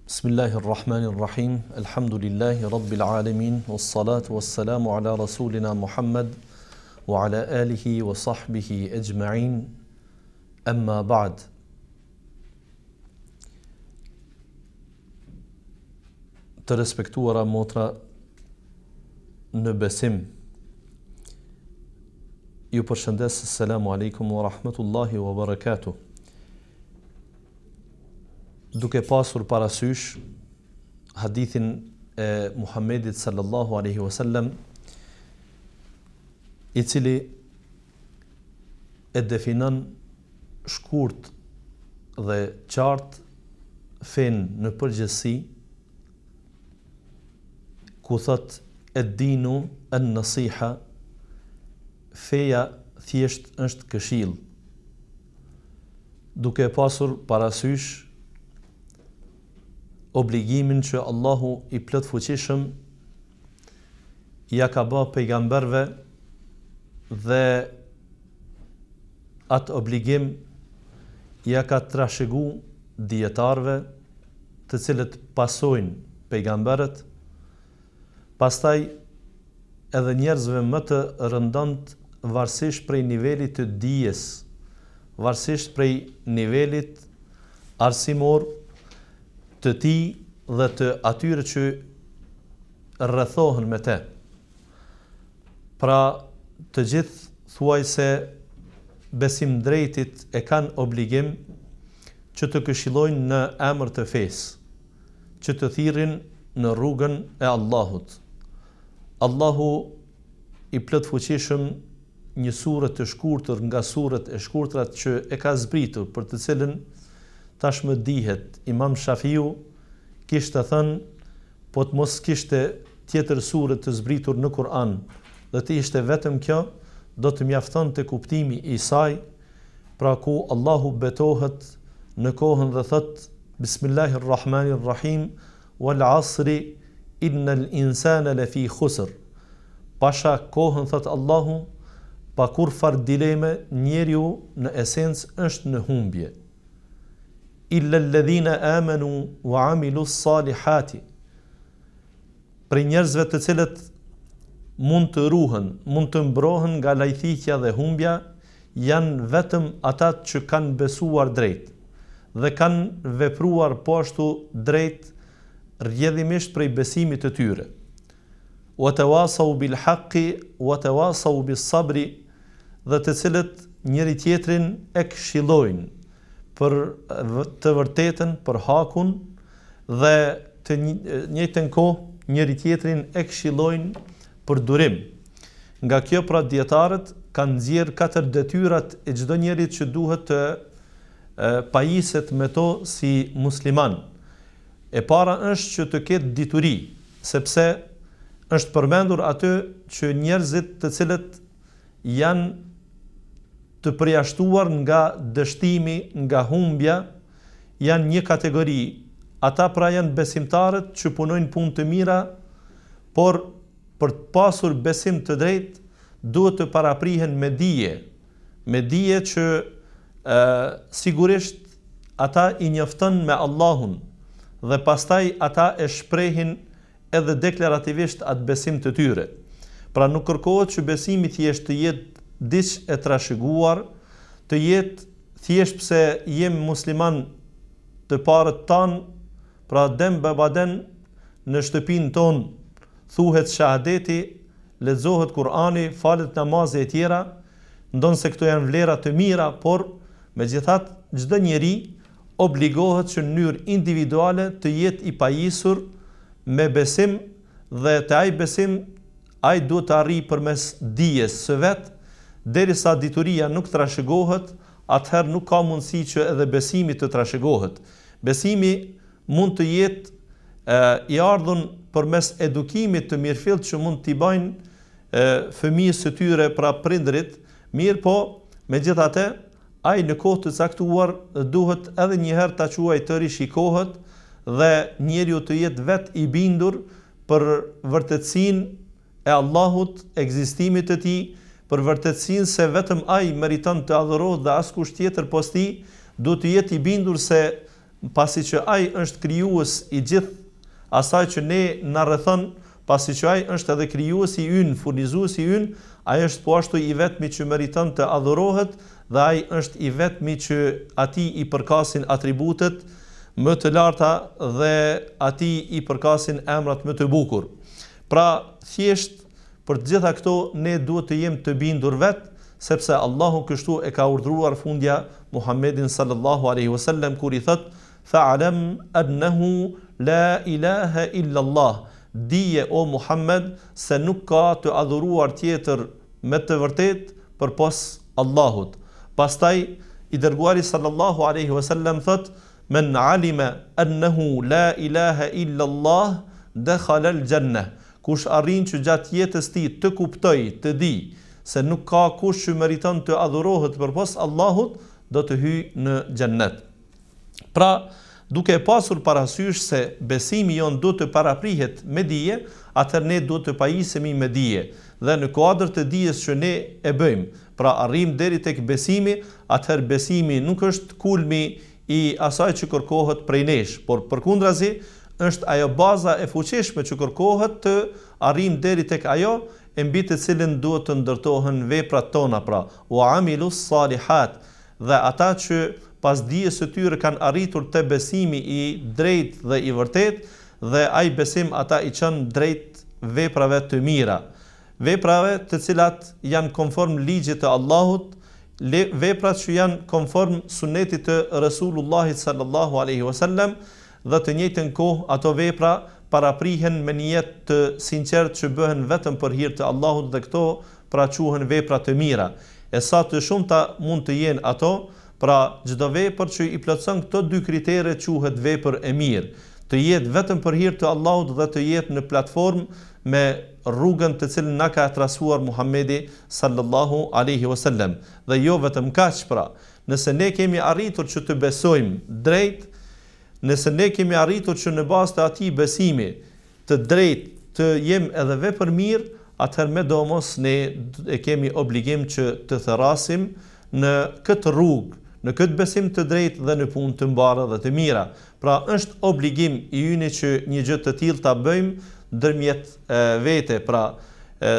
Bismillahirrahmanirrahim. Alhamdulillahi rabbil alamin. Wassalatu wassalamu ala rasulina Muhammad wa ala alihi wa sahbihi ajma'in. Amma ba'd. Të respektuara motra në besim, ju përshëndes. Assalamu alaikum wa rahmatullahi wa barakatuh. Duke pasur parasysh hadithin e Muhammedit sallallahu alaihi wasallam, i cili e definon shkurt dhe qartë fen në përgjithësi, ku thot ed-dinu an-nasiha, feja thjesht është këshill. Duke pasur parasysh obligimin që Allahu i plot fuqishëm ja ka bë pejgamberve dhe atë obligim ja ka trashëgu dietarëve, të cilët pasojnë pejgamberët, pastaj edhe njerëzve më të rëndëmt varësisht prej nivelit të dijes, varësisht prej nivelit arsimor të ti dhe të atyre që rrethohen me te. Pra, të gjithë thuaj se besimdrejtit e kanë obligim që të këshillojnë në emër të fesë, që të thirrin në rrugën e Allahut. Allahu i plot fuqishëm, një sure të shkurtër nga suret e shkurtrat që e ka zbritur, për të cilën tashmë dihet, Imam Shafiu kishte thënë, po të mos kishte tjetër sure të zbritur në Kur'an, dhe të ishte vetëm kjo, do të mjafton të kuptimi i saj, pra ku Allahu betohet në kohën dhe thot Bismillahirrahmanirrahim, wal asri innal insana lafi khusr. Pasha kohën thot Allahu, pa kur far dileme, njeriu në esencë është në humbje. Illa alladhina amanu wa amilu s-salihati. Për njerëzve të cilët mund të ruhen, mund të mbrohen nga lajthitja dhe humbja, janë vetëm ata që kanë besuar drejt dhe kanë vepruar po ashtu drejt, rrjedhimisht prej besimit të tyre. Wa tawasau bil haqqi wa tawasau bis sabri, dhe të cilët njëri tjetrin e këshillojnë për të vërtetën, për hakun, dhe të njëjtën kohë njëri tjetrin e këshillojnë për durim. Nga kjo pra dietarët kanë nxjerrë 4 detyrat e çdo njerit që duhet të pajiset me to si musliman. E para është që të ketë dituri, sepse është përmendur aty që njerëzit të cilët janë të përjashtuar nga dështimi, nga humbja, janë një kategori. Ata pra janë besimtarët që punojnë punë të mira, por për të pasur besim të drejt, duhet të paraprihen me dije që sigurisht ata i njofton me Allahun, dhe pastaj ata e shprehin edhe deklarativisht atë besim të tyre. Pra nuk kërkohet që besimi thjesht të jetë diç e trashëguar, të jetë thjesht pse jem musliman të parët tanë, pra dem babaden në shtëpinë tonë thuhet shahadeti, lexohet Kur'ani, falet namazet e tjera, ndonë se këto janë vlera të mira, por megjithatë çdo njeri obligohet që në mënyrë individuale të jetë i pajisur me besim, dhe të ai besim ai duhet të arrijë përmes dijes së vet. Derisa dituria nuk trashëgohet, atëherë nuk ka mundësi që edhe besimi të trashëgohet. Besimi mund të jetë i ardhur përmes edukimit të mirëfillt që mund t'i bajnë fëmijës së tyre, pra prindrit, mirë po, megjithatë, ai në kohë të caktuar duhet edhe një herë ta quajë të rishikohet dhe njeriu të jetë vet i bindur për vërtetësinë e Allahut, ekzistimit të tij, për vërtetësinë se vetëm ai meriton të adhurohet dhe askush tjetër posti, duhet të jetë i bindur se pasi që ai është krijues i gjithë asaj që ne na rrethon, pasi që ai është edhe krijuesi ynë, furnizuesi ynë, ai është po ashtu i vetmi që meriton të adhurohet dhe ai është i vetmi që atij i përkasin atributet më të larta dhe atij i përkasin emrat më të bukur. Pra, thjesht për të gjitha këto ne duhet të jemi të bindur vet, sepse Allahu kështu e ka urdhëruar fundja Muhammedin sallallahu alaihi wasallam kur i thot: "Fa'lam annahu la ilaha illa Allah." Dije o Muhammed se nuk ka të adhuruar tjetër me të vërtet përpos Allahut. Pastaj i dërguari sallallahu alaihi wasallam thot: "Men alima annahu la ilaha illa Allah dakhala al-jannah." Kush arrin që gjatë jetës tij të kuptoj, të di se nuk ka kush që meriton të adhurohet përpos Allahut, do të hyjë në xhennet. Pra, duke pasur parasysh se besimi jon do të paraprihet me dije, atëherë ne do të pajisemi me dije. Dhe në kuadër të dijes që ne e bëjmë, pra arrim deri tek besimi, atëherë besimi nuk është kulmi i asaj që kërkohet prej nesh, por përkundrazi është ajo baza e fuqishme që kërkohet të arrim deri tek ajo e mbi të cilën duhet të ndërtohen veprat tona, pra wa amilus salihat, dhe ata që pas dijes së tyre kanë arritur te besimi i drejt dhe i vërtet, dhe ai besim ata i çon drejt veprave të mira, veprave të cilat janë konform ligjit të Allahut, veprat që janë konform sunetit të Resulullahit sallallahu alaihi wasallam, dhe të njëjtën kohë ato vepra paraprihen me një jetë të sinqert që bëhen vetëm për hir të Allahut, dhe këto pra quhen vepra të mira. E sa të shumta mund të jenë ato, pra çdo vepër që i plotson këto dy kritere quhet vepër e mirë. Të jetë vetëm për hir të Allahut dhe të jetë në platformë me rrugën të cilën na ka tracuar Muhamedi sallallahu alaihi wasallam. Dhe jo vetëm kaq, pra, nëse ne kemi arritur që të besojmë drejt, nëse ne kemi arritur që në bazë të atij besimi të drejt të jem edhe vepër mirë, atëherë me domos ne e kemi obligim që të therasim në këtë rrugë, në këtë besim të drejtë dhe në punë të mbarë dhe të mira. Pra është obligim i yni që një gjë të tillë ta bëjmë ndërmjet vete, pra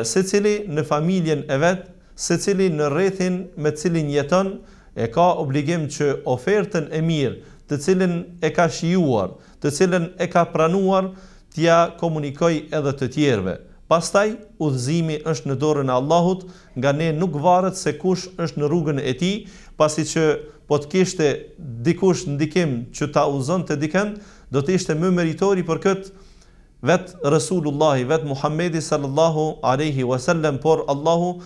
secili në familjen e vet, secili në rrethin me cilin jeton, e ka obligim që ofertën e mirë të cilën e ka shijuar, të cilën e ka pranuar, t'ja komunikoj edhe të tjerëve. Pastaj, udhëzimi është në dorën e Allahut, nga ne nuk varet se kush është në rrugën e tij, pasi që po të kishte dikush ndikim që ta udhëzonte dikën, do të ishte më meritori për këtë vetë Resulullahi, vetë Muhammedi sallallahu alaihi wasallam, por Allahu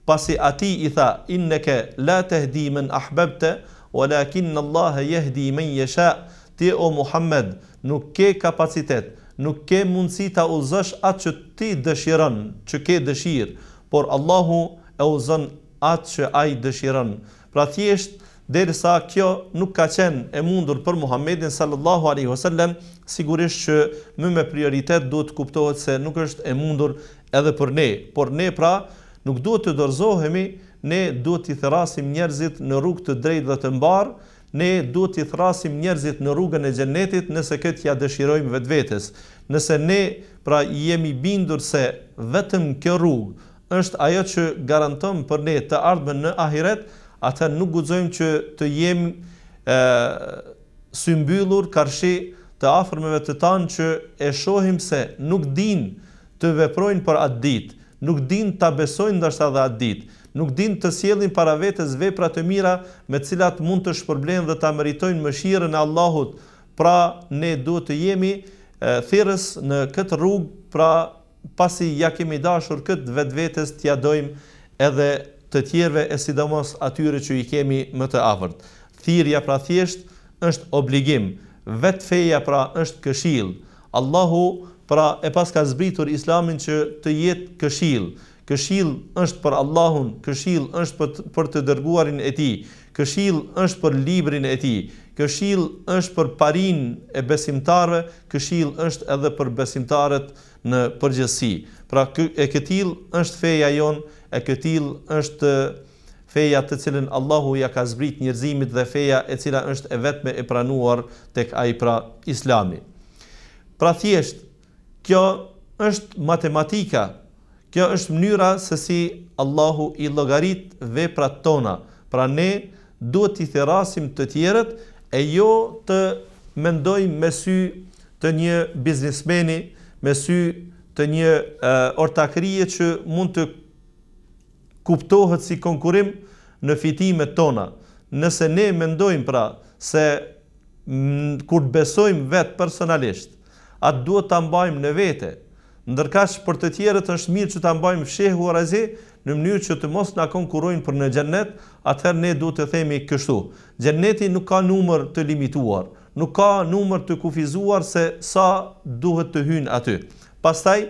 pasi atij i tha: "Inneke la tahdi man ahbabta, walakin Allah yahdi man yasha." Ti o Muhammed nuk ke kapacitet, nuk ke mundësi ta udhëzosh atë që ti dëshiron, që ke dëshirë, por Allahu e udhëzon atë që ai dëshiron. Pra thjesht derisa kjo nuk ka qenë e mundur për Muhammedin sallallahu alaihi wasallam, sigurisht që më me prioritet duhet të kuptohet se nuk është e mundur edhe për ne, por ne pra nuk duhet të dorëzohemi, ne duhet të therasim njerëzit në rrugë të drejtë dhe të mbarë, ne duhet të thrasim njerëzit në rrugën e xhenetit nëse këtë ja dëshirojmë vetvetes. Nëse ne pra jemi bindur se vetëm kjo rrugë është ajo që garanton për ne të ardhmen në ahiret, atë nuk guxojmë që të jemi symbyllur karshi të afërmeve të tanë që e shohim se nuk din të veprojnë për atë ditë, nuk din ta besojnë ndoshta edhe atë ditë, nuk din të sjellin para vetes vepra të mira me të cilat mund të shpërblejnë dhe ta meritojnë mëshirën e Allahut. Pra ne duhet të jemi thirrës në këtë rrugë, pra pasi ja kemi dashur këtë vetvetes t'ja dojmë edhe të tjerëve, e sidomos atyre që i kemi më të afërt. Thirrja pra thjesht është obligim, vetë feja pra është këshill. Allahu pra e pas ka zbritur Islamin që të jetë këshill. Këshill është për Allahun, këshill është për të dërguarin e tij, këshill është për librin e tij, këshill është për parin e besimtarëve, këshill është edhe për besimtarët në përgjithësi. Pra e këtill është feja jon, e këtill është feja të cilën Allahu ja ka zbrit njerëzimit dhe feja e cila është e vetme e pranuar tek ai pra Islami. Pra thjesht, kjo është matematika, kjo është mënyra se si Allahu i llogarit veprat tona. Pra ne duhet i therasim të tjerët e jo të mendojmë me sy të një biznesmeni, me sy të një ortakërie që mund të kuptohet si konkurim në fitimet tona. Nëse ne mendojmë pra se kur të besojmë vetë personalisht, atë duhet ta mbajmë në vete, ndërkaq për të tjerët është mirë që ta mbajmë fshehur azi në mënyrë që të mos na konkurrojnë për në xhennet, atëherë ne duhet të themi kështu. Xhenneti nuk ka numër të limituar, nuk ka numër të kufizuar se sa duhet të hyjnë aty. Pastaj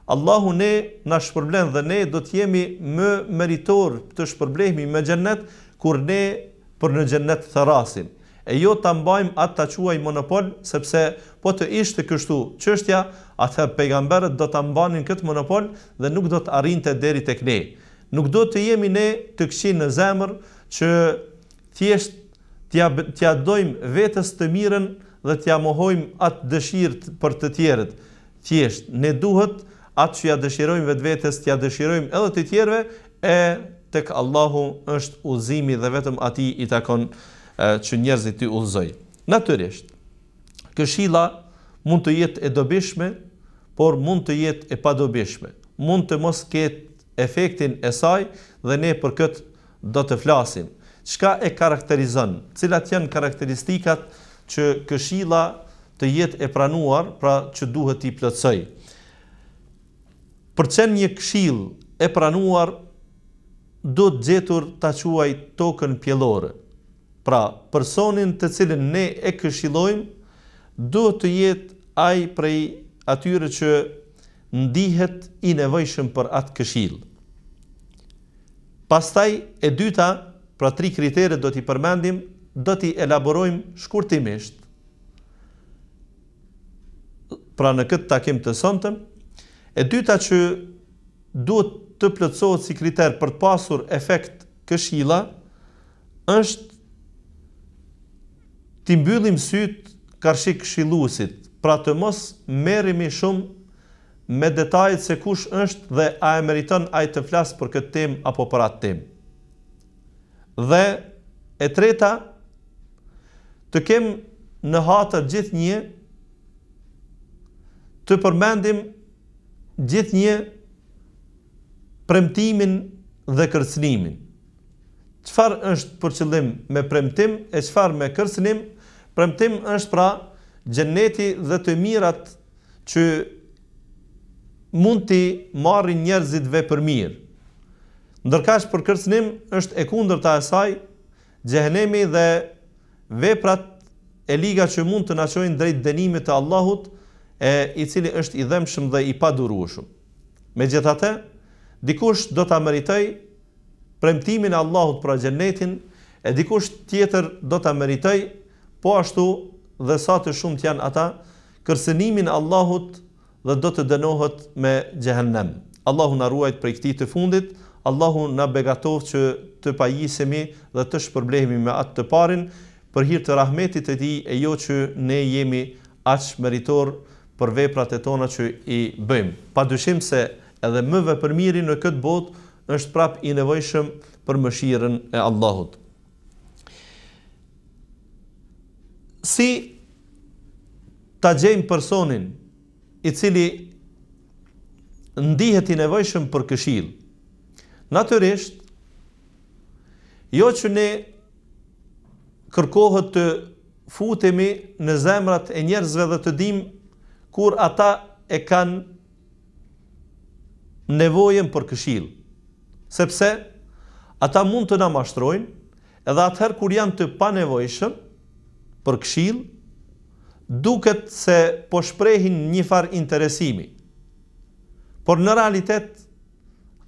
Allahu ne na shpërblen dhe ne do të jemi më meritor të shpërblehemi me xhennet kur ne për në xhennet therasim. E jo ta mbajmë atë ta quaj monopol, sepse po të ishte kështu çështja, atëherë pejgamberët do ta mbanin këtë monopol dhe nuk do të arrinte deri tek ne. Nuk do të jemi ne të këqij në zemër që thjesht t'ja dojmë vetes të mirën dhe t'ja mohojmë atë dëshirë për të tjerët. Thjesht ne duhet atë që ja dëshirojmë vetvetes, t'ja dëshirojmë edhe të tjerëve, e tek Allahu është udhëzimi dhe vetëm atij i takon që njerëzit të udhëzojnë. Natyrisht, këshilla mund të jetë e dobishme, por mund të jetë e padobishme. Mund të mos ketë efektin e saj dhe ne për këtë do të flasim. Çka e karakterizon? Cilat janë karakteristikat që këshilla të jetë e pranuar, pra që duhet t'i plotësoj? Për të qenë një këshill e pranuar, do të gjetur ta quaj tokën pjellore. Pra, personin të cilin ne e këshillojmë, duhet të jetë ai prej atyre që ndihet i nevojshëm për atë këshill. Pastaj e dyta, pra 3 kriteret do t'i përmendim, do t'i elaborojmë shkurtimisht. Pra në këtë takim të sonte, e dyta që duhet të plotësohet si kriter për të pasur efekt këshilla është t'i mbyllim syt karshi këshilluesit, pra të mos merremi shumë me detajet se kush është dhe a e meriton ai të flasë për këtë temë apo për atë temë. Dhe e treta, të kem në hatër gjithnjë të përmendim gjithnjë premtimin dhe kërcënimin. Çfarë është për qëllim me premtim e çfarë me kërcënim? Premtim është pra xheneti dhe të mirat që mund t'i marrin njerëzit vepër mirë. Ndërkaq për kërcënim është e kundërta e saj, xhehenemi dhe veprat e liga që mund të na çojnë drejt dënimit të Allahut, i cili është i dhëmshëm dhe i padurueshëm. Megjithatë, dikush do ta meritoj premtimin e Allahut për xhenetin, e dikush tjetër do ta meritoj, po ashtu dhe sa të shumt janë ata, kërcënimin e Allahut dhe do të dënohet me xhehenem. Allahu na ruajt prej këtij të fundit, Allahu na begatoft që të pajisemi dhe të shpërblehemi me atë të parin për hir të rahmetit të tij, e jo që ne jemi aq meritor për veprat e tona që i bëjmë. Padyshim se edhe më vepërmiri në këtë botë është prap i nevojshëm për mëshirën e Allahut. Si ta gjejmë personin i cili ndihet i nevojshëm për këshill? Natyrisht, jo që ne kërkohet të futemi në zemrat e njerëzve dhe të dimë kur ata e kanë nevojën për këshill, sepse ata mund të na mashtrojnë, edhe atëherë kur janë të panevojshëm për këshill, duket se po shprehin një far interesimi. Por në realitet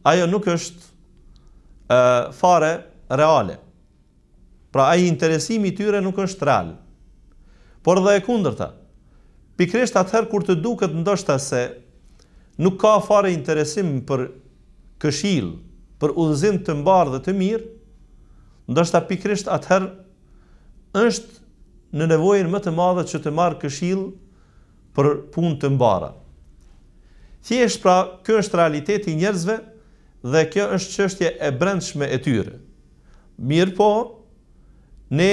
ajo nuk është fare reale. Pra ai interesimi i tyre nuk është real. Por dhe e kundërta. Pikrisht atëherë kur të duket ndoshta se nuk ka fare interesim për këshill, për udhëzim të mbarë dhe të mirë, ndoshta pikërisht atëherë është në nevojën më të madhe që të marrë këshill për punë të mbara. Thjesht pra, kjo është realiteti i njerëzve dhe kjo është çështje e brendshme e tyre. Mirë po, ne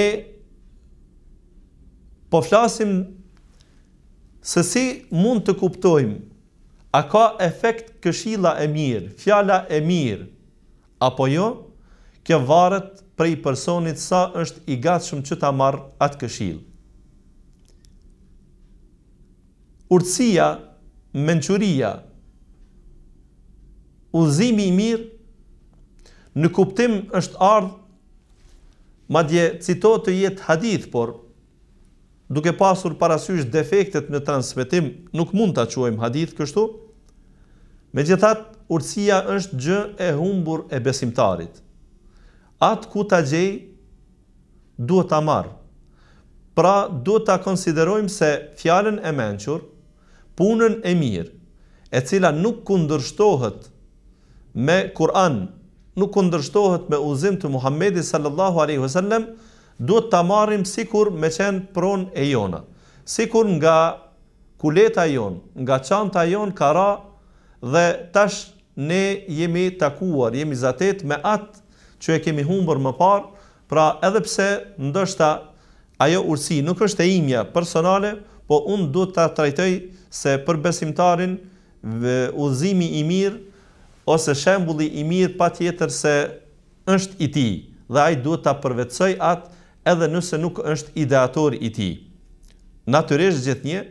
po flasim se si mund të kuptojmë a ka efekt këshilla e mirë, fjala e mirë, apo jo, kjo varet prej personit sa është i gatshëm që ta marrë atë këshill. Urtësia, mençuria, udhëzimi i mirë, në kuptim është ardhur, madje citohet të jetë hadith, por duke pasur parasysh defektet në transmetim, nuk mund ta quajmë hadith kështu. Megjithatë, urtësia është gjë e humbur e besimtarit. Atë ku ta gjej, duhet ta marr. Pra, duhet ta konsiderojmë se fjalën e mençur, punën e mirë, e cila nuk kundërshtohet me Kur'an, nuk kundërshtohet me udhëzim të Muhamedit sallallahu alaihi wasallam, duhet ta marrim sikur me qenë pronë e jona, sikur nga kuleta jon, nga çanta jon ka ra dhe tash ne jemi takuar, jemi zatet me atë që e kemi humbur më parë, pra edhe pse ndoshta ajo urtësi nuk është e imja personale, po unë duhet ta trajtoj se për besimtarin udhëzimi i mirë ose shembulli i mirë patjetër se është i tij dhe ai duhet ta përvetësoj atë edhe nëse nuk është ideatori i tij. Natyrisht gjithnjë,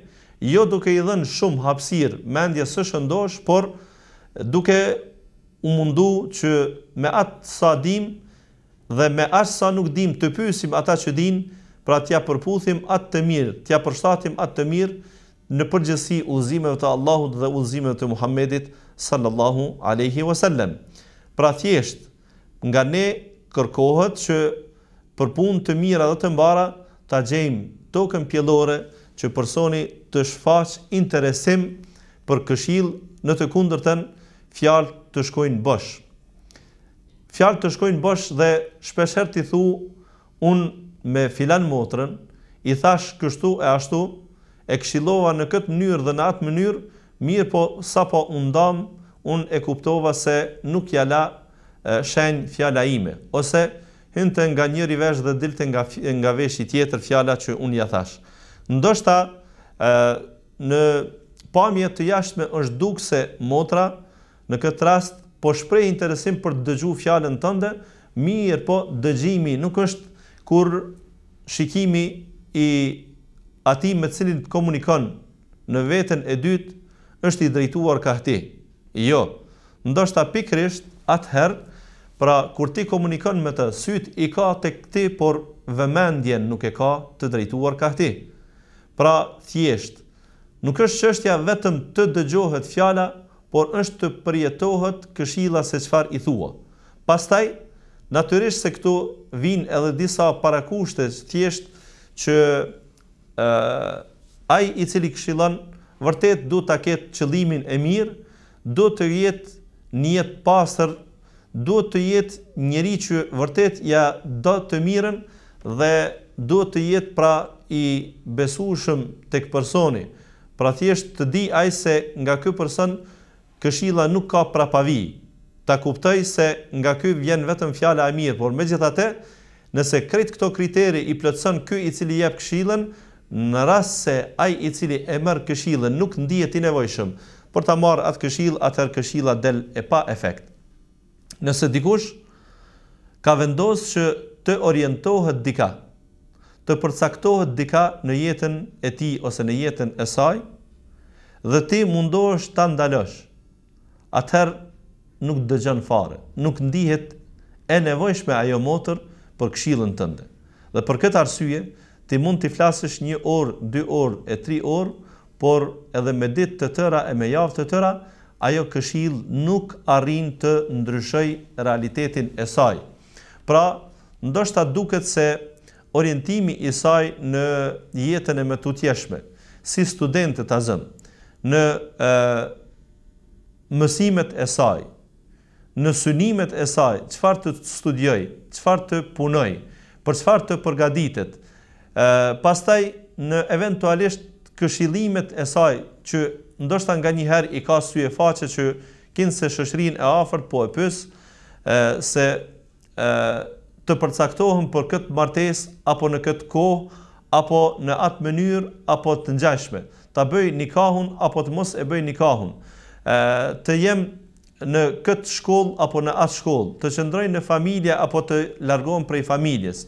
jo duke i dhënë shumë hapësirë mendjes së shëndosh, por duke u mundu që me atë sa dim dhe me aq sa nuk dim të pyesim ata që din, pra t'ja përputhim atë të mirë, t'ja përshtatim atë të mirë në përgjithësi udhëzimeve të Allahut dhe udhëzimeve të Muhamedit sallallahu alaihi wasallam. Pra thjesht nga ne kërkohet që për punë të mira dhe të mbara ta gjejmë tokën pjellore që personi të shfaq interesim për këshill, në të kundërtën fjalë të shkojnë bosh. Fjalë të shkojnë bosh dhe shpeshherë ti thu unë me filan motrën, i thash kështu e ashtu, e këshillova në këtë mënyrë dhe në atë mënyrë, mirë po sa po undam, unë e kuptova se nuk ja la shenjë fjala ime, ose hynte nga njëri vesh dhe dilte nga veshi tjetër fjala që unë ja thash. Ndoshta në pamje të jashtme është dukse motra në këtë rast po shpreh interesim për të dëgjuar fjalën tënde, mirë po dëgjimi nuk është kur shikimi i atij me cilin të komunikon në veten e dytë është i drejtuar ka ti. Jo, ndoshta pikërisht atëherë, pra kur ti komunikon me të, syt i ka tek ti, por vëmendjen nuk e ka të drejtuar ka ti. Pra thjesht, nuk është çështja vetëm të dëgjohet fjala, por është të përjetohet këshilla se çfarë i thua. Pastaj, natyrisht se këtu vinë edhe disa parakushte thjesht që ai i cili këshillon vërtet duhet ta ketë qëllimin e mirë, duhet të jetë një jetë pastër, duhet të jetë njeri që vërtet ja do të mirën dhe duhet të jetë pra i besueshëm tek personi. Pra thjesht të di ai se nga ky person këshilla nuk ka prapavi. Ta kuptoj se nga ky vjen vetëm fjala e mirë, por megjithatë, nëse krejt këto kriteri i plotson ky i cili jep këshillën, në rast se ai i cili e merr këshillën nuk ndihet i nevojshëm për ta marrë atë këshill, atëherë këshilla del e pa efekt. Nëse dikush ka vendosur që të orientohet dika, të përcaktohet dika në jetën e tij ose në jetën e saj, dhe ti mundohesh ta ndalosh, atëherë nuk dëgjon fare, nuk ndihet e nevojshme ajo motër për këshillën tënde. Dhe për këtë arsye, ti mund t'i flasësh 1 orë, 2 orë, e 3 orë, por edhe me ditë të tëra e me javë të tëra, ajo këshill nuk arrin të ndryshoj realitetin e saj. Pra, ndoshta duket se orientimi i saj në jetën e mëtutjeshme, si studente ta zën, në mësimet e saj, në synimet e saj, çfarë të studioj, çfarë të punoj, për çfarë të përgatitet. Pastaj në eventualisht këshillimet e saj që ndoshta nganjëherë i ka sy e faqe që kinë se shoqërinë e afërt po e pyes se të përcaktohen për këtë martesë apo në këtë kohë apo në atë mënyrë apo të ngjashme. Ta bëj nikahun apo të mos e bëj nikahun. Të jem në këtë shkollë apo në atë shkollë, të qëndroj në familje apo të largohem prej familjes.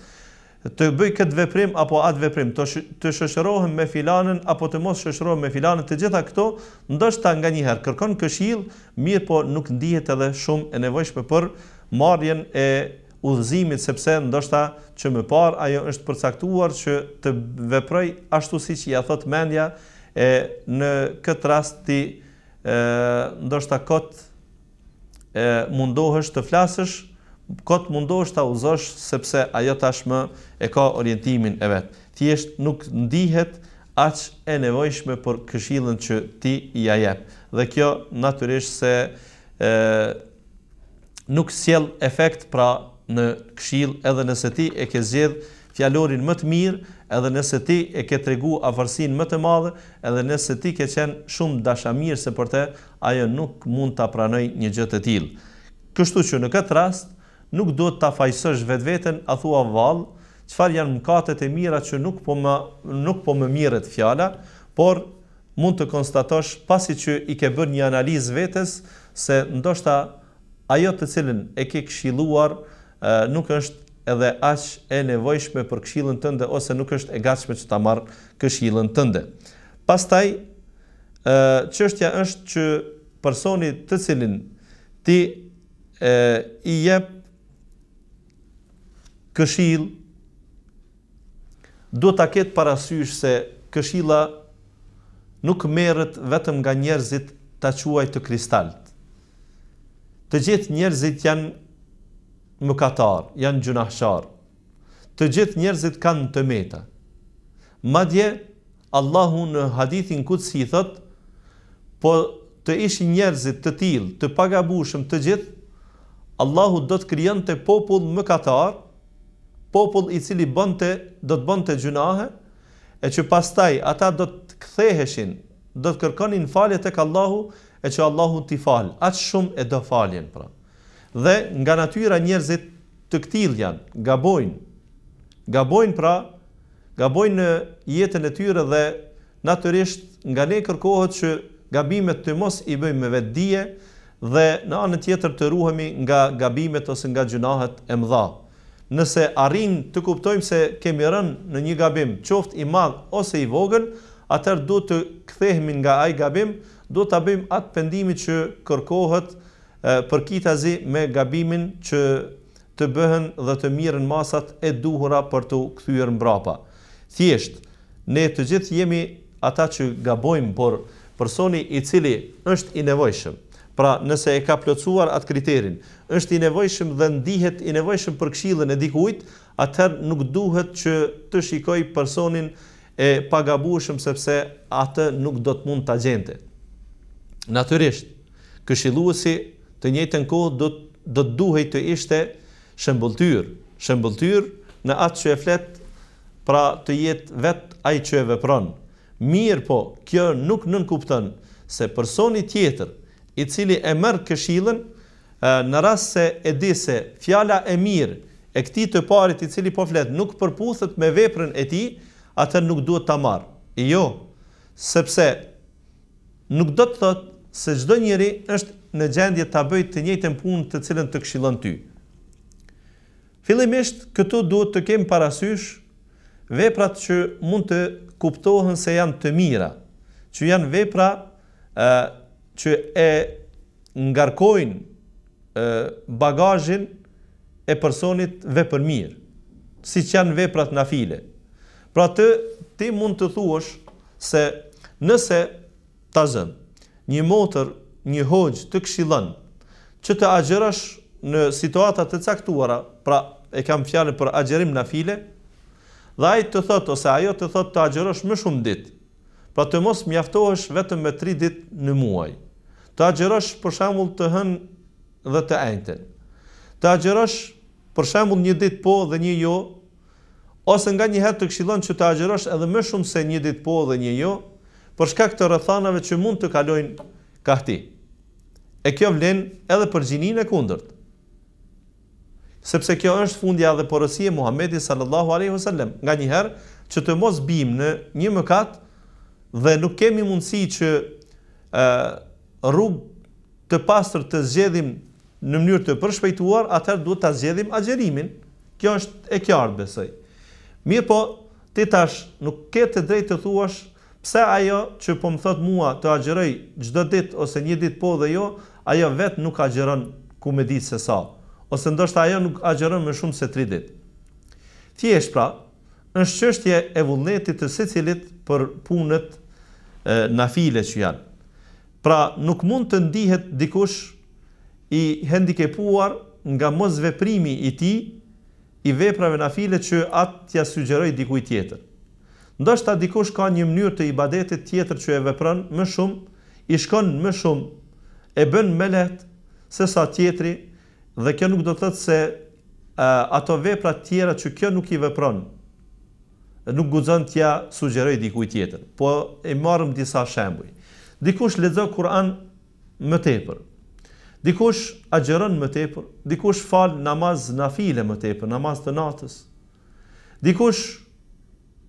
Të bëj këtë veprim apo atë veprim, të shoqërohem me filanën apo të mos shoqërohem me filanën, të gjitha këto ndoshta nganjëherë kërkon këshill, mirë po nuk ndihet edhe shumë e nevojshme për marrjen e udhëzimit, sepse ndoshta që më parë ajo është përcaktuar që të veproj ashtu siç ia thot mendja, e në këtë rast ti ndoshta kot mundohesh të flasësh, kot mundohesh ta uzosh sepse ajo tashmë e ka orientimin e vet. Thjesht nuk ndihet aq e nevojshme për këshillën që ti ja jep. Dhe kjo natyrisht se nuk sjell efekt pra në këshill, edhe nëse ti e ke zgjedh fjalorin më të mirë, edhe nëse ti e ke tregu afërsinë më të madhe, edhe nëse ti ke qenë shumë dashamirë se për te, ajo nuk mund ta pranoj një gjë të tillë. Kështu që në këtë rast nuk duhet ta fajsosh vetveten, a thua vallë, çfarë janë mëkatet e mira që nuk po më mirret fjala, por mund të konstatosh pasi që i ke bërë një analizë vetes se ndoshta ajo të cilën e ke këshilluar nuk është edhe aq e nevojshme për këshillën tënde ose nuk është e gatshme që ta marr këshillën tënde. Pastaj çështja është që personi të cilin ti i jep këshill duhet ta ketë parasysh se këshilla nuk merret vetëm nga njerëzit ta quaj të kristalt. Të gjithë njerëzit janë mëkatar, janë gjunahshar. Të gjithë njerëzit kanë të meta. Madje Allahu në hadithin kutsi thot, po të ishin njerëzit të tillë, të pagabushëm të gjithë, Allahu do të krijonte popull mëkatar, popull i cili do të bënte gjunahe, e që pastaj ata do të ktheheshin, do të kërkonin falje tek Allahu, e që Allahu t'i fal. Aq shumë e do faljen pra. Dhe nga natyra njerëzit të këtill janë, gabojnë pra, gabojnë në jetën e tyre dhe natyrisht nga ne kërkohet që gabimet të mos i bëjmë me vetdije dhe në anën tjetër të ruhemi nga gabimet ose nga gjunahet e mëdha. Nëse arrim të kuptojmë se kemi rënë në një gabim, qoftë i madh ose i vogël, atëherë duhet të kthehemi nga ai gabim, duhet ta bëjmë atë pendimin që kërkohet përkitazi me gabimin që të bëhen dhe të mirën masat e duhura për të kthyer mbrapa. Thjesht, ne të gjithë jemi ata që gabojmë, por personi i cili është i nevojshëm, pra nëse e ka plotësuar atë kriterin, është i nevojshëm dhe ndihet i nevojshëm për këshillën e dikujt, atëherë nuk duhet që të shikoj personin e pagabueshëm sepse atë nuk do të mund ta gjente. Natyrisht, këshilluesi të njëjtën kohë do të duhej të ishte shembulltyr në atë që e flet, pra të jetë vetë ai që e vepron. Mirë po, kjo nuk nënkupton se personi tjetër i cili e merr këshillën, në rast se e di se fjala e mirë e këtij të parit i cili po flet nuk përputhet me veprën e tij, atë nuk duhet ta marr. Jo, sepse nuk do të thotë se çdo njeri është në gjendje ta bëjë të njëjtën punë të cilën të këshillon ty. Fillimisht këtu duhet të kemi parasysh veprat që mund të kuptohen se janë të mira, që janë vepra që e ngarkojnë bagazhin e personit vepër mirë, siç janë veprat nafile. Pra ti mund të thuash se nëse ta zën një motër, një hoxh të këshillon që të agjerosh në situata të caktuara, pra e kam fjalën për agjerim nafile, dhe ai të thot ose ajo të thot të agjerosh më shumë ditë, pra të mos mjaftohesh vetëm me 3 ditë në muaj. Të agjerosh për shembull të hën dhe të enjten. Të agjërosh për shembull një ditë po dhe një jo, ose nganjëherë të këshillon që të agjërosh edhe më shumë se një ditë po dhe një jo, për shkak të rrethanave që mund të kalojnë kahti. E kjo vlen edhe për gjininë e kundërt. Sepse kjo është fundja dhe porosia e Muhamedit sallallahu alaihi wasallam. Nganjëherë që të mos bim në një mëkat dhe nuk kemi mundësi që rrugë të pastër të zgjedhim në mënyrë të përshpejtuar, atëherë duhet ta zgjedhim agjërimin. Kjo është e qartë, besoj. Mirë po, ti tash nuk ke të drejtë të thuash pse ajo që po më thot mua të agjëroj çdo ditë ose një ditë po dhe jo, ajo vetë nuk agjeron ku me ditë se sa, ose ndoshta ajo nuk agjeron më shumë se 3 ditë. Thjesht pra, është çështje e vullnetit të secilit për punët nafile që janë. Pra, nuk mund të ndihet dikush i hendikepuar nga mos veprimi i tij i veprave nafile që atë t'ja sugjeroj dikujt tjetër. Ndoshta dikush ka një mënyrë të ibadetit tjetër që e vepron më shumë, i shkon më shumë, e bën më lehtë se sa tjetri, dhe kjo nuk do të thotë se ato vepra tjera që kjo nuk i vepron, nuk guxon t'ja sugjeroj dikujt tjetër. Po e marrëm disa shembuj. Dikush lexon Kur'an më tepër. Dikush agjeron më tepër, dikush fal namaz nafile më tepër, namaz të natës. Dikush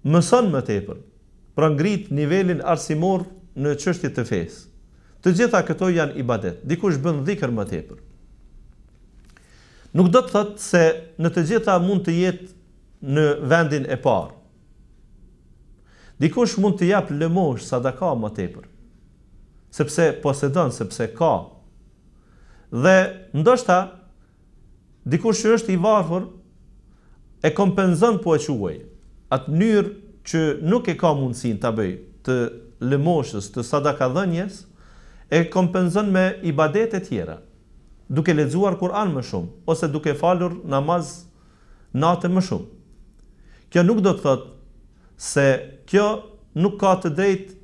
mëson më tepër, pra ngrit nivelin arsimor në çështje të fesë. Të gjitha këto janë ibadet. Dikush bën dhikr më tepër. Nuk do të thotë se në të gjitha mund të jetë në vendin e parë. Dikush mund të jap lëmosh sadaka më tepër, sepse posedon, sepse ka. Dhe ndoshta dikush që është i varfër e kompenzon po e quaj atë mënyrë që nuk e ka mundësinë ta bëj të lëmoshës, të sadakadhënies, e kompenzon me ibadete tjera, duke lexuar Kur'an më shumë ose duke falur namaz natë më shumë. Kjo nuk do të thotë se kjo nuk ka të drejtë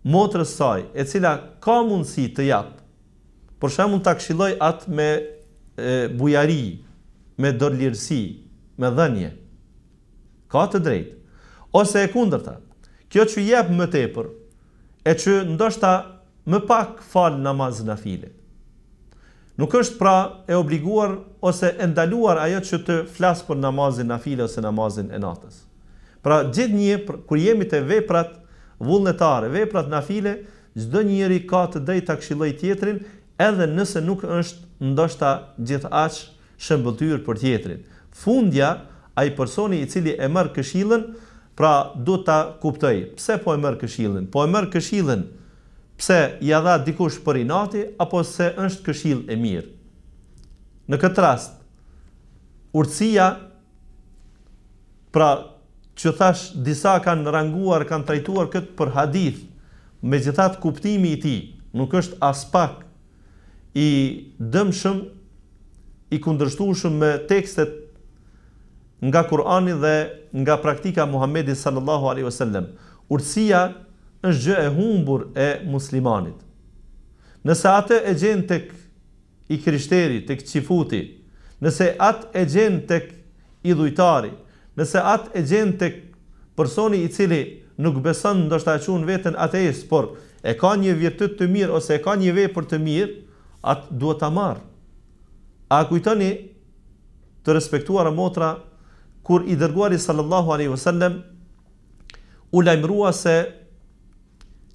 motrës saj, e cila ka mundësi të jap. Për shembull ta këshilloj atë me bujari, me dorëlirësi, me dhënie. Ka të drejtë. Ose e kundërta, kjo që jep më tepër, e që ndoshta më pak fal namaz nafile. Nuk është pra e obliguar ose e ndaluar ajo që të flas për namazin nafile ose namazin e natës. Pra gjithnjë kur jemi te veprat vullnetare, veprat nafile, çdo njeri ka të drejtë ta këshillojë tjetrin, edhe nëse nuk është ndoshta gjithaq shëmbëtyr për tjetrin. Fundja, ai personi i cili e merr këshillën, pra duhet ta kuptoj, pse po e merr këshillën? Po e merr këshillën pse ja dha dikush për inati, apo se është këshill e mirë? Në këtë rast, urtësia, pra që thash disa kanë ranguar, kanë trajtuar këtë për hadith, megjithatë kuptimi i tij nuk është as pak i dëmshëm, i kundërshtueshëm me tekstet nga Kur'ani dhe nga praktika Muhamedit sallallahu alaihi wasallam. Urtësia është gjë e humbur e muslimanit. Nëse atë e gjen tek i krishteri, tek qifuti, nëse atë e gjen tek idhujtari, nëse atë e gjen tek personi i cili nuk beson, ndoshta e quhen veten ateist, por e ka një virtyt të mirë ose e ka një vepër të mirë, atë duhet ta marr. A kujtoni, të respektuara motra, kur i dërguari sallallahu alaihi wasallam u lajmërua se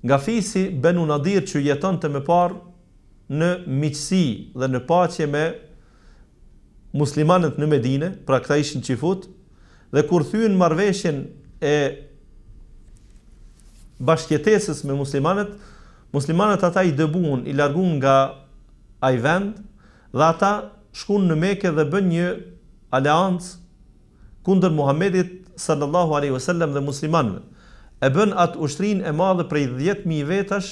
nga fisi Benu Nadir që jetonte më parë në miqësi dhe në paqe me muslimanët në Medinë, pra këta ishin qifut, dhe kur thyen marrëveshjen e bashkëjetesës me muslimanët ata i dëbuan, i larguan nga ai vend, dhe ata shkuan në Mekë dhe bën një aleancë kundër Muhamedit sallallahu alaihi wasallam dhe muslimanëve. E bën atë ushtrinë e madhe prej 10.000 vetash,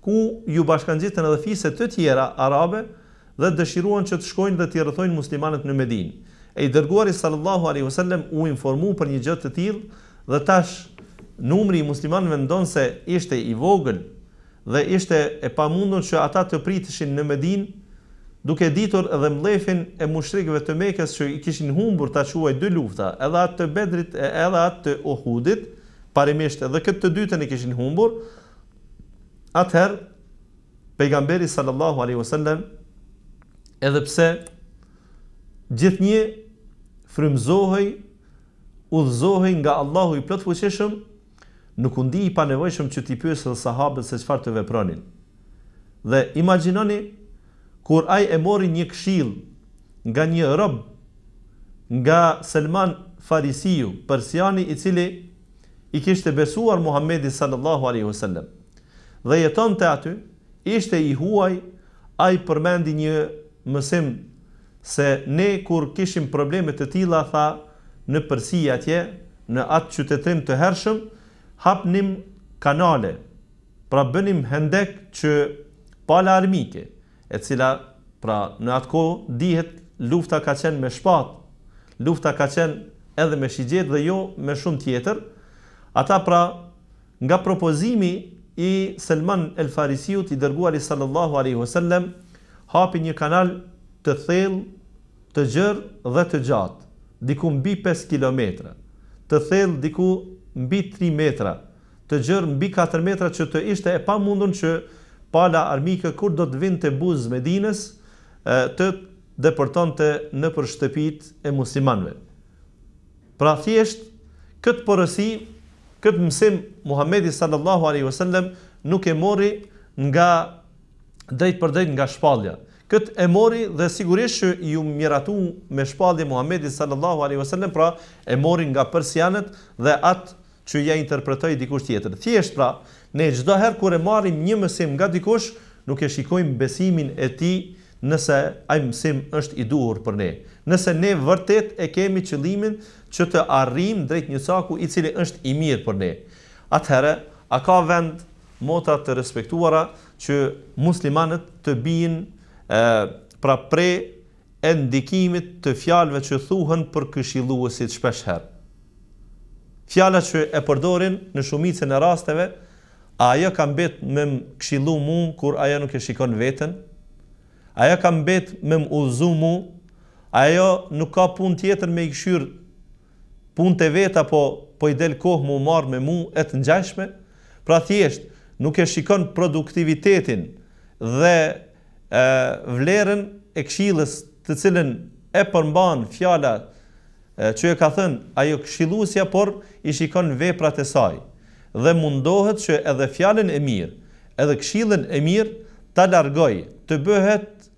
ku ju bashkangjiten edhe fise të tjera arabe dhe dëshiruan që të shkojnë dhe t'i rrethojnë muslimanët në Medinë. E i dërguari sallallahu alaihi wasallam u informu për një gjë të tillë, dhe tash numri i muslimanëve ndonse ishte i vogël dhe ishte e pamundur që ata të priteshin në Medinë, duke ditur edhe mllefin e mushrikëve të Mekës që i kishin humbur ta quaj dy lufta, edhe atë të Bedrit edhe atë të Uhudit, parimisht edhe këtë të dytën e kishin humbur, atëherë pejgamberi sallallahu alaihi wasallam, edhe pse gjithnjë frymëzohej, udhëzohej nga Allahu i plot fuqishëm, nuk u ndi i panevojshëm që t'i pyesë sahabët se çfarë të vepronin. Dhe imagjinoni kur ai e mori një këshill nga një rob, nga Selman Farisiu, persiani i cili i kishte besuar Muhamedit sallallahu alaihi wasallam. Dhe jetonte aty, ishte i huaj, ai përmendi një mësim se ne kur kishim probleme të tilla, tha, në Persi atje, në atë qytetrim të hershëm, hapnim kanale, pra bënim hendek që pala armike, e cila pra në atë kohë dihet lufta ka qenë me shpatë, lufta ka qenë edhe me shigjet dhe jo me shumë tjetër. Ata pra nga propozimi i Selman el Farisiut, i dërguari sallallahu alaihi wasallam, hapi një kanal të thellë, të gjerë dhe të gjatë, diku mbi 5 kilometra, të thellë diku mbi 3 metra, të gjerë mbi 4 metra, që të ishte e pamundun që pala armike kur do të vinte buzë Medinës të deportonte nëpër shtëpitë e muslimanëve. Pra thjesht këtë porosi, këtë mësim Muhamedi sallallahu alaihi wasallam nuk e mori nga drejt për drejt nga shpallja. Këtë e mori dhe sigurisht që ju miratu me shpallje Muhamedi sallallahu alaihi wasallam, pra e mori nga persianët dhe atë që ja interpretoi dikush tjetër. Thjesht pra, ne çdo herë kur e marrim një mësim nga dikush, nuk e shikojmë besimin e tij nëse ai mësim është i duhur për ne. Nëse ne vërtet e kemi qëllimin që të arrijmë drejt një caku i cili është i mirë për ne. Atëherë, a ka vend mota të respektuara që muslimanët të bijnë pra prej e ndikimit të fjalëve që thuhen për këshilluesit shpesh herë. Fjalat që e përdorin në shumicën e rasteve, a ajo ka mbet me më këshillu mu kur ajo nuk e shikon veten, ajo ka mbet me më udhëzu mu, ajo nuk ka pun tjetër me i këshyr pun të veta, po i del kohë mu marrë me mu e të ngjashme. Pra thjesht nuk e shikon produktivitetin dhe vlerën e këshillës të cilën e përmban fjala që e ka thënë ajo këshilluesja, por i shikon veprat e saj. Dhe mundohet që edhe fjalën e mirë, edhe këshillën e mirë ta largoj, të bëhet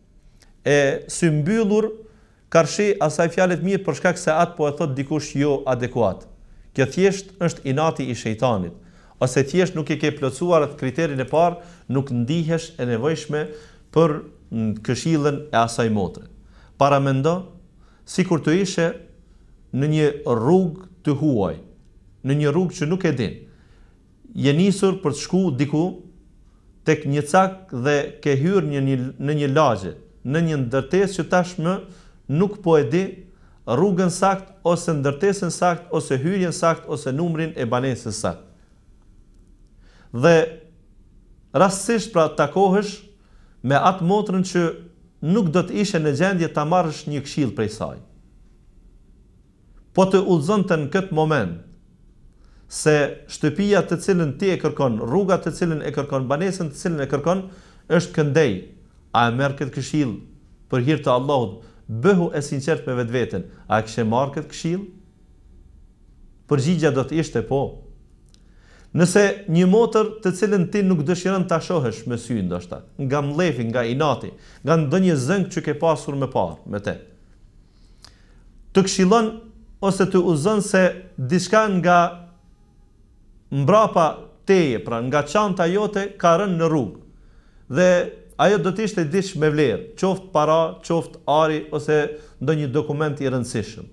e symbyllur karshi asaj fjalët mirë për shkak se atë po e thot dikush jo adekuat. Kjo thjesht është inati i shejtanit, ose thjesht nuk e ke plotësuar atë kriterin e parë, nuk ndihesh e nevojshme për këshillën e asaj motre. Paramendo sikur të ishe në një rrugë të huaj, në një rrugë që nuk e din. Je nisur për të shku diku tek një cak dhe ke hyrë në një lagje, në një ndërtesë që tashmë nuk po e di rrugën sakt, ose ndërtesën sakt, ose hyrjen sakt, ose numrin e banesës sakt. Dhe rastësisht pra takohesh me atë motrën që nuk do të ishe në gjendje ta marrësh një këshill prej saj. Po të udhëzonte në këtë moment se shtëpia të cilën ti e kërkon, rruga të cilën e kërkon, banesën të cilën e kërkon, është këndej. A e merr këtë këshill për hir të Allahut? Bëhu e sinqert me vetveten. A e kishe marrë këtë këshill? Përgjigjja do të ishte po. Nëse një motër të cilën ti nuk dëshiron ta shohësh me sy, ndoshta, nga mlefi, nga inati, nga ndonjë zëng që ke pasur me parë, me te, të këshillon ose të udhëzon se diçka nga mbrapa teje, pra nga çanta jote ka rënë në rrugë. Dhe ajo do të ishte diç me vlerë, qoftë para, qoftë ari ose ndonjë dokument i rëndësishëm.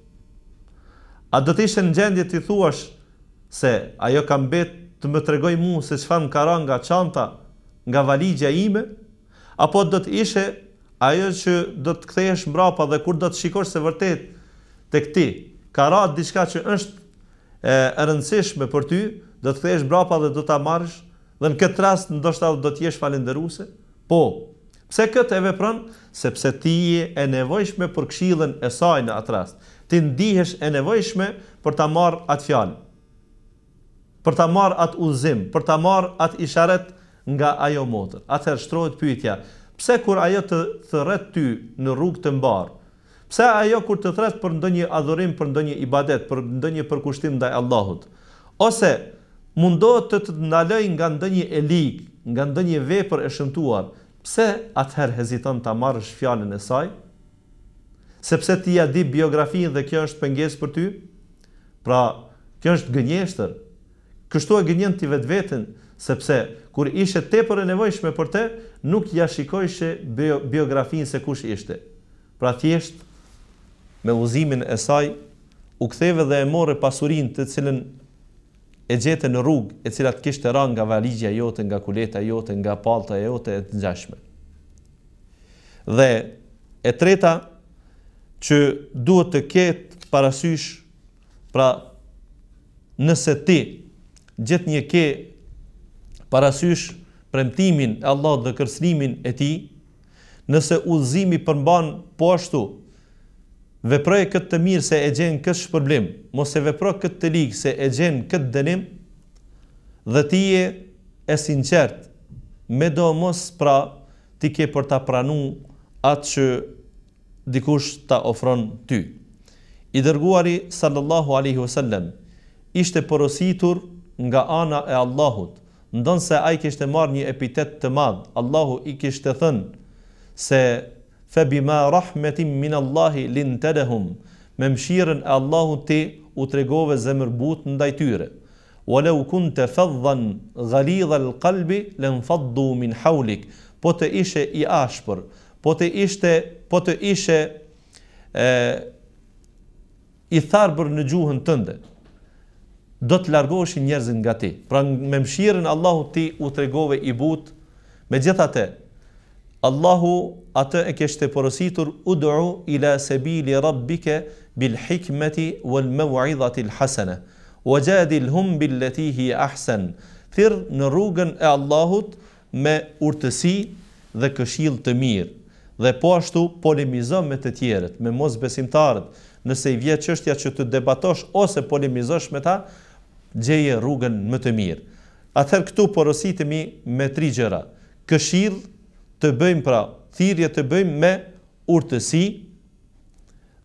A do të ishte në gjendje të thuash se ajo ka mbet të më tregoj mua se çfarë më ka rënë nga çanta, nga valigja ime, apo do të ishe ajo që do të kthehesh mbrapa dhe kur do të shikosh se vërtet tek ti ka rënë diçka që është e rëndësishme për ty, do të kthehesh mbrapa dhe do ta marrësh, dhe në këtë rast ndoshta do të jesh falënderuese? Po, Pse këtë e vepron? Sepse ti je e nevojshme për këshillën e saj në atë rast. Ti ndihesh e nevojshme për ta marrë atë fjalë, për ta marrë atë udhëzim, për ta marrë atë isharet nga ajo motër. Atëherë shtrohet pyetja, pse kur ajo të thret ty në rrugë të mbar, pse ajo kur të thret për ndonjë adhurim, për ndonjë ibadet, për ndonjë përkushtim ndaj Allahut, ose mundohet të ndaloj nga ndonjë e lig, nga ndonjë vepër e shëmtuar, pse atëherë heziton ta marrësh fjalën e saj? Sepse ti ja di biografinë dhe kjo është pengesë për ty? Pra, kjo është gënjeshtër. Kështu e gënjen ti vetveten, sepse kur ishe tepër e nevojshme për te, nuk ja shikojshe biografinë se kush ishte. Pra thjesht me udhëzimin e saj u ktheve dhe e morë pasurinë të cilën e gjete në rrugë, e cila të kishte rënë nga valigja jote, nga kuleta jote, nga pallta jote e të ngjashme. Dhe e treta që duhet të ketë parasysh, pra nëse ti gjithnjë ke parasysh premtimin e Allahut dhe kërcënimin e tij, nëse udhëzimi përmban po ashtu, veproj këtë të mirë se e gjen këtë shpërblim, mos e vepro këtë të ligë se e gjen këtë dënim, dhe ti je e sinqert, me do mos pra ti ke për ta pranu atë që dikush ta ofron ty. I dërguari sallallahu alaihi wasallam ishte porositur nga ana e Allahut, ndonse ai kishte marrë një epitet të madh. Allahu i kishte thënë se فَبِمَا رَحْمَةٍ مِّنَ اللَّهِ لِنْتَدَهُمْ, me mëshirën e Allahut ti u tregove zemërbut ndaj tyre. وَلَوْ كُنْتَ فَضًّا غَلِيظَ الْقَلْبِ لَنْفَضُّوا مِنْ حَوْلِكَ, po të ishe i ashpër, po të ishe i tharbër në gjuhën tënde, do të largoheshin njerëzit nga ti. Pra me mëshirën e Allahut ti u tregove i butë. Megjithatë, Allahu atë e kishte porositur ud'u ila sabili rabbika bil hikmeti wal maw'izati al hasana wajadilhum billati hi ahsan. Thirr në rrugën e Allahut me urtësi dhe këshill të mirë, dhe po ashtu polemizo me të tjerët, me mosbesimtarët. Nëse i vjen çështja që të debatosh ose polemizosh me ta, gjeje rrugën më të mirë. Atëherë këtu porositemi me 3 gjëra. Këshill të bëjmë, pra thirrje të bëjmë me urtësi,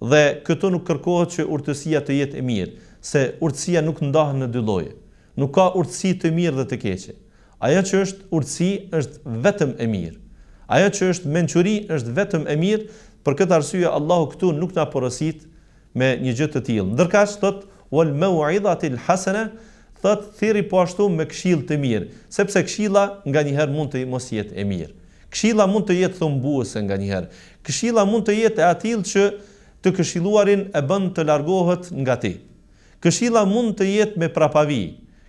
dhe këtu nuk kërkohet që urtësia të jetë e mirë, se urtësia nuk ndahet në 2 lloje. Nuk ka urtësi të mirë dhe të keqe. Ajo që është urtësi është vetëm e mirë. Ajo që është mençuri është vetëm e mirë. Për këtë arsye Allahu këtu nuk na porosit me një gjë të tillë. Ndërkaq thot wal maw'izati al hasana, thot thirri po ashtu me këshill të mirë, sepse këshilla nganjëherë mund të mos jetë e mirë. Këshilla mund të jetë thumbuese nganjëherë. Këshilla mund të jetë e atill që të këshilluarin e bën të largohet nga ti. Këshilla mund të jetë me prapavi.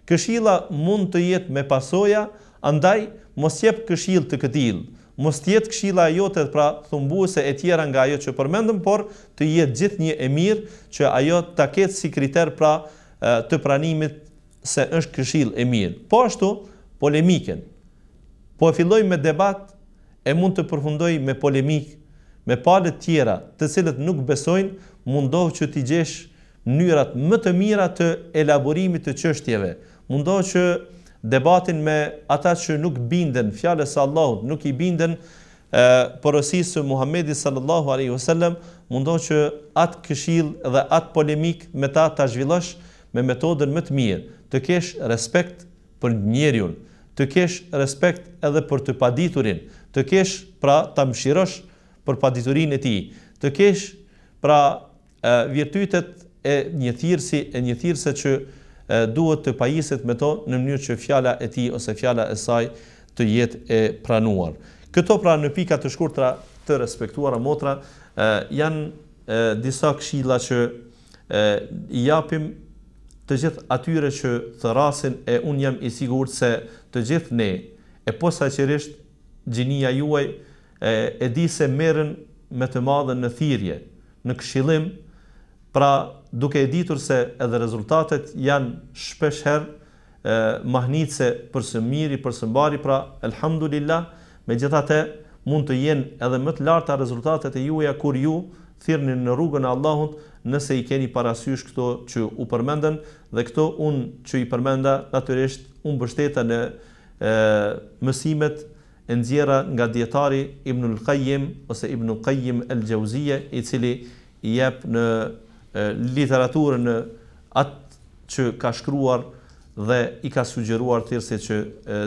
Këshilla mund të jetë me pasoja, andaj mos jep këshill të këtill. Mos jetë këshilla jote pra thumbuese e tjera nga ajo që përmendëm, por të jetë gjithnjë e mirë që ajo ta ketë si kriter pra të pranimit se është këshill e mirë. Po ashtu polemiken. Po e filloj me debat, e mund të përfundoj me polemik, me palët tjera të cilët nuk besojnë, mundohë që t'i gjesh mënyrat më të mira të elaborimit të çështjeve. Mundohë që debatin me ata që nuk binden fjalës së Allahut, nuk i binden porosisë së Muhamedit sallallahu alaihi wasallam, mundohë që atë këshill dhe atë polemik me ta zhvillosh me metodën më të mirë, të kesh respekt për njeriun, të kesh respekt edhe për të paditurin, të kesh pra ta mëshirosh për paditurinë e tij, të kesh pra virtytet e një thirrse që duhet të pajiset me to në mënyrë që fjala e tij ose fjala e saj të jetë e pranuar. Këto pra në pika të shkurtra të respektuara motra janë disa këshilla që i japim të gjithë atyre që thërasin, e unë jam i sigurt se të gjithë ne, e posaçërisht gjinia juaj e di se merren me të madhen në thirrje, në këshillim, pra duke e ditur se edhe rezultatet janë shpesh herë mahnitse për së miri, për së mbari, pra elhamdulillah. Megjithatë mund të jenë edhe më të larta rezultatet e juaja kur ju thirrni në rrugën e Allahut, nëse i keni parasysh këto që u përmenden, dhe këto unë që i përmenda natyrisht unë mbështeta në mësimet e nxjerra nga dietari Ibnul Qayyim ose Ibnul Qayyim al-Jauziyja, i cili i jep në literaturën atë që ka shkruar dhe i ka sugjeruar thjesht që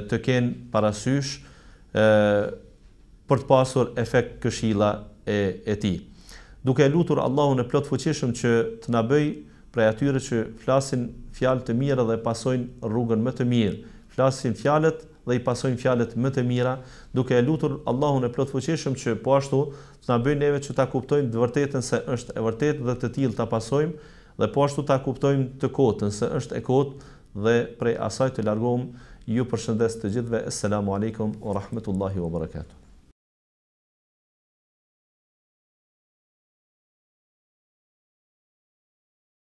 të kenë parasysh për të pasur efekt këshilla e tij. Duke lutur Allahun e plot fuqishëm që të na bëj prej atyre që flasin fjalë të mira dhe pasojnë rrugën më të mirë, flasin fjalët dhe i pasojnë fjalët më të mira, duke lutur Allahun e plot fuqishëm që po ashtu të na bëj neve që ta kuptojmë të vërtetën se është e vërtetë dhe të tillë ta pasojmë, dhe po ashtu ta kuptojmë të kotën se është e kotë dhe prej asaj të largohemi. Ju përshëndes të gjithëve. Assalamu alaikum wa rahmatullahi wa barakatuh.